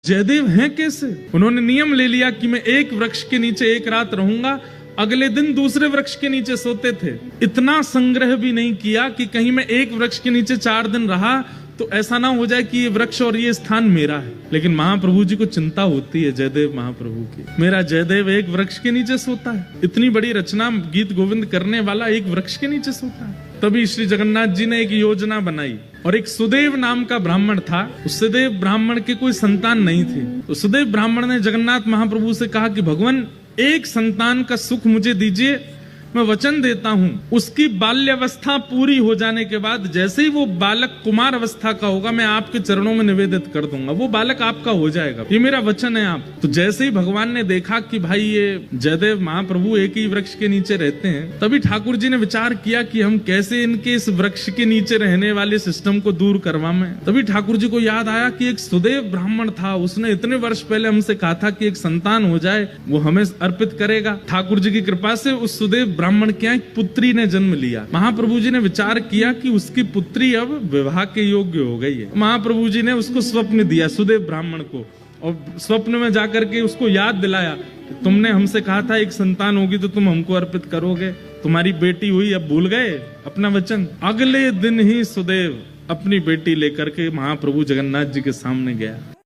जयदेव हैं कैसे? उन्होंने नियम ले लिया कि मैं एक वृक्ष के नीचे एक रात रहूंगा, अगले दिन दूसरे वृक्ष के नीचे सोते थे। इतना संग्रह भी नहीं किया कि कहीं मैं एक वृक्ष के नीचे 4 दिन रहा तो ऐसा ना हो जाए कि ये वृक्ष और ये स्थान मेरा है। लेकिन महाप्रभु जी को चिंता होती है जयदेव महाप्रभु की, मेरा जयदेव एक वृक्ष के नीचे सोता है, इतनी बड़ी रचना गीत गोविंद करने वाला एक वृक्ष के नीचे सोता है। तभी श्री जगन्नाथ जी ने एक योजना बनाई और एक सुदेव नाम का ब्राह्मण था। उस सुदेव ब्राह्मण के कोई संतान नहीं थी, तो सुदेव ब्राह्मण ने जगन्नाथ महाप्रभु से कहा कि भगवान एक संतान का सुख मुझे दीजिए, मैं वचन देता हूं उसकी बाल्यावस्था पूरी हो जाने के बाद जैसे ही वो बालक कुमार अवस्था का होगा मैं आपके चरणों में निवेदित कर दूंगा, वो बालक आपका हो जाएगा, ये मेरा वचन है आप। तो जैसे ही भगवान ने देखा कि भाई ये जयदेव महाप्रभु एक ही वृक्ष के नीचे रहते हैं, तभी ठाकुर जी ने विचार किया कि हम कैसे इनके इस वृक्ष के नीचे रहने वाले सिस्टम को दूर करवाएं। तभी ठाकुर जी को याद आया कि एक सुदेव ब्राह्मण था, उसने इतने वर्ष पहले हमसे कहा था कि एक संतान हो जाए वो हमें अर्पित करेगा। ठाकुर जी की कृपा से उस सुदेव ब्राह्मण के एक पुत्री ने जन्म लिया। महाप्रभु जी ने विचार किया कि उसकी पुत्री अब विवाह के योग्य हो गई है। महाप्रभु जी ने उसको स्वप्न दिया सुदेव ब्राह्मण को, और स्वप्न में जाकर के उसको याद दिलाया कि तुमने हमसे कहा था एक संतान होगी तो तुम हमको अर्पित करोगे, तुम्हारी बेटी हुई, अब भूल गए अपना वचन। अगले दिन ही सुदेव अपनी बेटी लेकर के महाप्रभु जगन्नाथ जी के सामने गया।